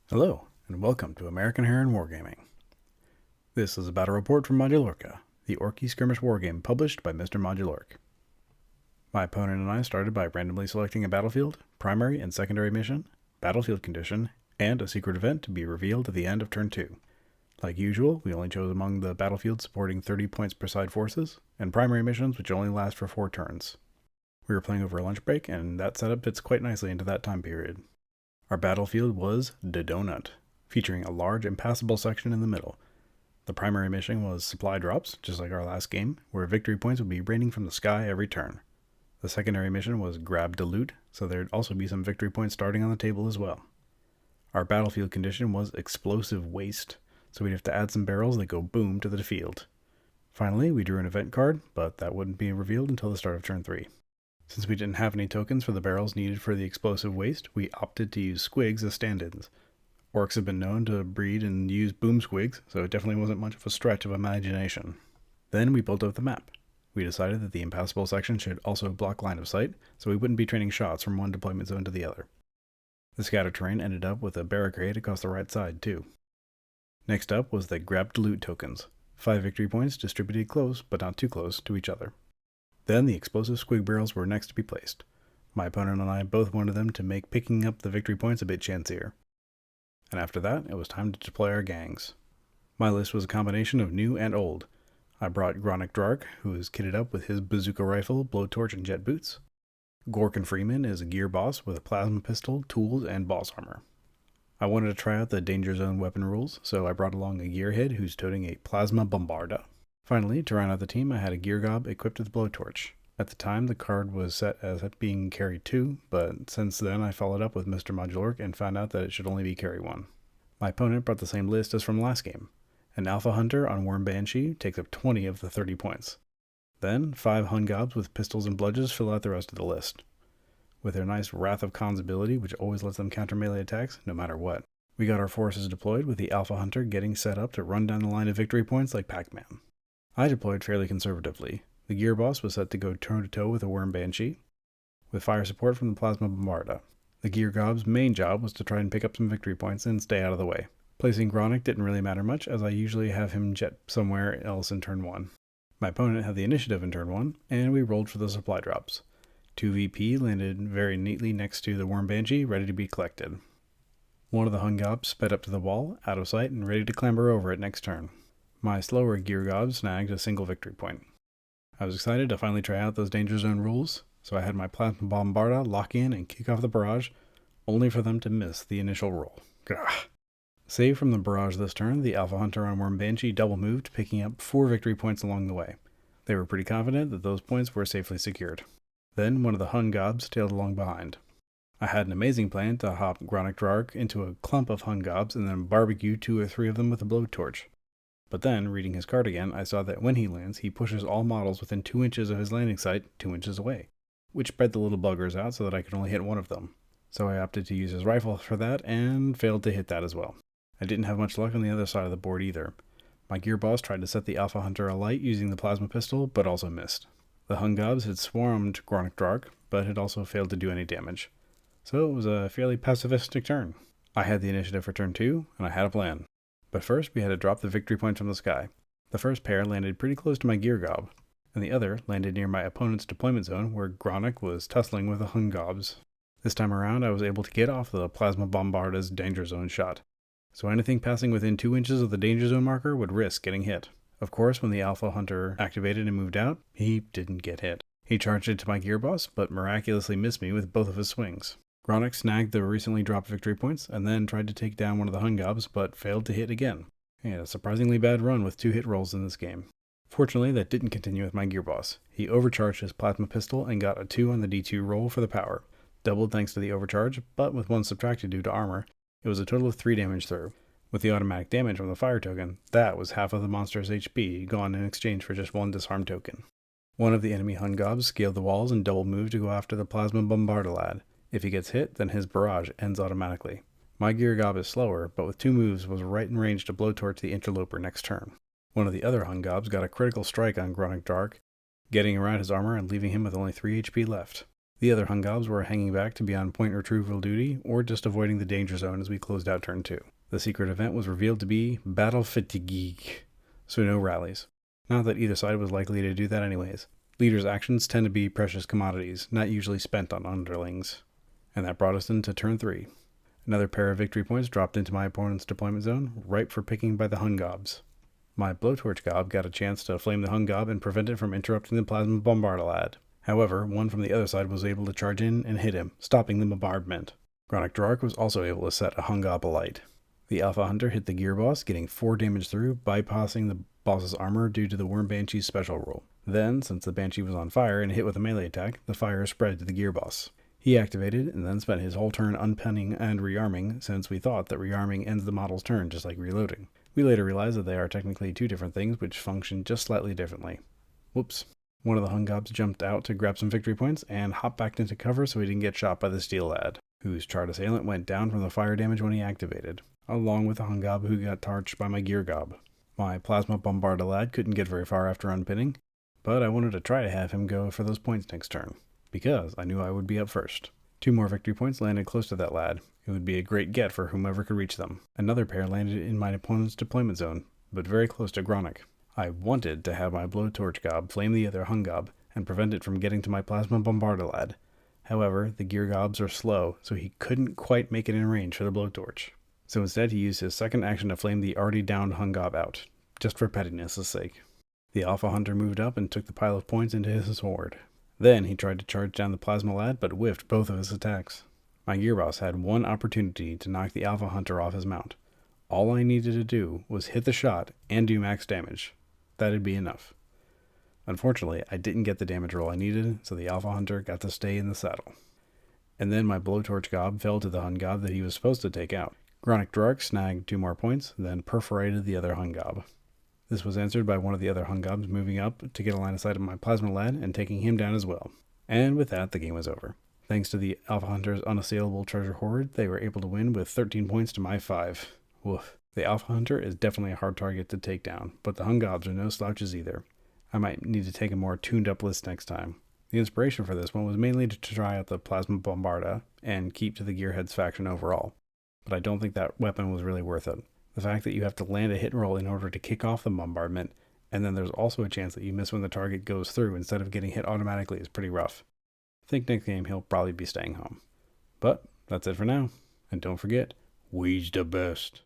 Hello, and welcome to American Heron Wargaming. This is a battle report from Modulorka, the orky skirmish wargame published by Mr. Modulorka. My opponent and I started by randomly selecting a battlefield, primary and secondary mission, battlefield condition, and a secret event to be revealed at the end of turn 2. Like usual, we only chose among the battlefields supporting 30 points per side forces, and primary missions which only last for 4 turns. We were playing over a lunch break, and that setup fits quite nicely into that time period. Our battlefield was the Donut, featuring a large impassable section in the middle. The primary mission was supply drops, just like our last game, where victory points would be raining from the sky every turn. The secondary mission was grab to loot, so there'd also be some victory points starting on the table as well. Our battlefield condition was explosive waste, so we'd have to add some barrels that go boom to the field. Finally, we drew an event card, but that wouldn't be revealed until the start of turn 3. Since we didn't have any tokens for the barrels needed for the explosive waste, we opted to use squigs as stand-ins. Orcs have been known to breed and use boom squigs, so it definitely wasn't much of a stretch of imagination. Then we built out the map. We decided that the impassable section should also block line of sight, so we wouldn't be training shots from one deployment zone to the other. The scatter terrain ended up with a barricade across the right side too. Next up was the grab to loot tokens, 5 victory points distributed close, but not too close, to each other. Then the explosive squig barrels were next to be placed. My opponent and I both wanted them to make picking up the victory points a bit chancier. And after that, it was time to deploy our gangs. My list was a combination of new and old. I brought Gronic Drark, who is kitted up with his bazooka rifle, blowtorch, and jet boots. Gorkin Freeman is a gear boss with a plasma pistol, tools, and boss armor. I wanted to try out the danger zone weapon rules, so I brought along a gearhead who's toting a plasma bombarda. Finally, to round out the team, I had a gear gob equipped with a blowtorch. At the time, the card was set as being carry 2, but since then I followed up with Mr. Modulorka and found out that it should only be carry 1. My opponent brought the same list as from last game. An Alpha Hunter on Worm Banshee takes up 20 of the 30 points. Then, 5 Hun Gobs with pistols and bludges fill out the rest of the list. With their nice Wrath of Khan's ability, which always lets them counter melee attacks, no matter what. We got our forces deployed with the Alpha Hunter getting set up to run down the line of victory points like Pac-Man. I deployed fairly conservatively. The gear boss was set to go toe-to-toe with a Worm Banshee, with fire support from the Plasma Bombarda. The gear gob's main job was to try and pick up some victory points and stay out of the way. Placing Gronic didn't really matter much, as I usually have him jet somewhere else in turn 1. My opponent had the initiative in turn 1, and we rolled for the supply drops. 2 VP landed very neatly next to the Worm Banshee, ready to be collected. One of the Hun Gobs sped up to the wall, out of sight, and ready to clamber over it next turn. My slower gear gob snagged a single victory point. I was excited to finally try out those danger zone rules, so I had my Plasma Bombarda lock in and kick off the barrage, only for them to miss the initial roll. Gah. Save from the barrage this turn, the Alpha Hunter on Worm Banshee double moved, picking up 4 victory points along the way. They were pretty confident that those points were safely secured. Then one of the Hun Gobs tailed along behind. I had an amazing plan to hop Gronic Drark into a clump of Hun Gobs and then barbecue 2 or 3 of them with a blowtorch. But then, reading his card again, I saw that when he lands, he pushes all models within 2 inches of his landing site 2 inches away, which spread the little buggers out so that I could only hit one of them. So I opted to use his rifle for that, and failed to hit that as well. I didn't have much luck on the other side of the board either. My gear boss tried to set the Alpha Hunter alight using the plasma pistol, but also missed. The Hun Gobs had swarmed Gronic Drark, but had also failed to do any damage. So it was a fairly pacifistic turn. I had the initiative for turn 2, and I had a plan. But first, we had to drop the victory points from the sky. The first pair landed pretty close to my gear gob, and the other landed near my opponent's deployment zone where Gronic was tussling with the Hun Gobs. This time around, I was able to get off the Plasma Bombarda's danger zone shot, so anything passing within 2 inches of the danger zone marker would risk getting hit. Of course, when the Alpha Hunter activated and moved out, he didn't get hit. He charged into my gear boss, but miraculously missed me with both of his swings. Gronic snagged the recently dropped victory points, and then tried to take down one of the Hun Gobs, but failed to hit again. He had a surprisingly bad run with 2 hit rolls in this game. Fortunately, that didn't continue with my gear boss. He overcharged his plasma pistol and got a 2 on the D2 roll for the power. Doubled thanks to the overcharge, but with 1 subtracted due to armor, it was a total of 3 damage through. With the automatic damage from the fire token, that was half of the monster's HP gone in exchange for just 1 disarm token. One of the enemy Hun Gobs scaled the walls and double moved to go after the Plasma Bombarda lad. If he gets hit, then his barrage ends automatically. My gear gob is slower, but with 2 moves was right in range to blowtorch the interloper next turn. One of the other Hun Gobs got a critical strike on Gronic Drark, getting around his armor and leaving him with only 3 HP left. The other Hungobs were hanging back to be on point retrieval duty, or just avoiding the danger zone as we closed out turn 2. The secret event was revealed to be battle fatigue, so no rallies. Not that either side was likely to do that anyways. Leaders' actions tend to be precious commodities, not usually spent on underlings. And that brought us into turn 3. Another pair of victory points dropped into my opponent's deployment zone, ripe for picking by the Hungobs. My blowtorch gob got a chance to flame the Hungob and prevent it from interrupting the plasma bombardalad. However, one from the other side was able to charge in and hit him, stopping the bombardment. Chronic Drark was also able to set a Hungob alight. The Alpha Hunter hit the Gear Boss, getting 4 damage through, bypassing the boss's armor due to the Worm Banshee's special rule. Then, since the Banshee was on fire and hit with a melee attack, the fire spread to the Gear Boss. He activated and then spent his whole turn unpenning and rearming, since we thought that rearming ends the model's turn just like reloading. We later realized that they are technically 2 different things which function just slightly differently. Whoops. One of the Hungobs jumped out to grab some victory points and hopped back into cover so he didn't get shot by the Steel Lad, whose charred assailant went down from the fire damage when he activated, along with the Hungob who got torched by my Gear Gob. My Plasma Bombarda Lad couldn't get very far after unpinning, but I wanted to try to have him go for those points next turn, because I knew I would be up first. 2 more victory points landed close to that lad. It would be a great get for whomever could reach them. Another pair landed in my opponent's deployment zone, but very close to Gronick. I wanted to have my blowtorch gob flame the other Hungob and prevent it from getting to my Plasma Bombarda Lad. However, the Gear Gobs are slow, so he couldn't quite make it in range for the blowtorch. So instead he used his second action to flame the already downed Hungob out, just for pettiness' sake. The Alpha Hunter moved up and took the pile of points into his horde. Then he tried to charge down the Plasma Lad, but whiffed both of his attacks. My Gear Boss had one opportunity to knock the Alpha Hunter off his mount. All I needed to do was hit the shot and do max damage. That'd be enough. Unfortunately, I didn't get the damage roll I needed, so the Alpha Hunter got to stay in the saddle. And then my blowtorch gob fell to the Hungob that he was supposed to take out. Chronic Drark snagged 2 more points, then perforated the other Hungob. This was answered by one of the other Hungobs moving up to get a line of sight of my Plasma Lad and taking him down as well. And with that, the game was over. Thanks to the Alpha Hunter's unassailable treasure hoard, they were able to win with 13 points to my 5. Woof. The Alpha Hunter is definitely a hard target to take down, but the Hungobs are no slouches either. I might need to take a more tuned up list next time. The inspiration for this one was mainly to try out the Plasma Bombarda and keep to the Gearheads faction overall, but I don't think that weapon was really worth it. The fact that you have to land a hit and roll in order to kick off the bombardment, and then there's also a chance that you miss when the target goes through instead of getting hit automatically is pretty rough. I think next game he'll probably be staying home. But that's it for now, and don't forget, we's the best.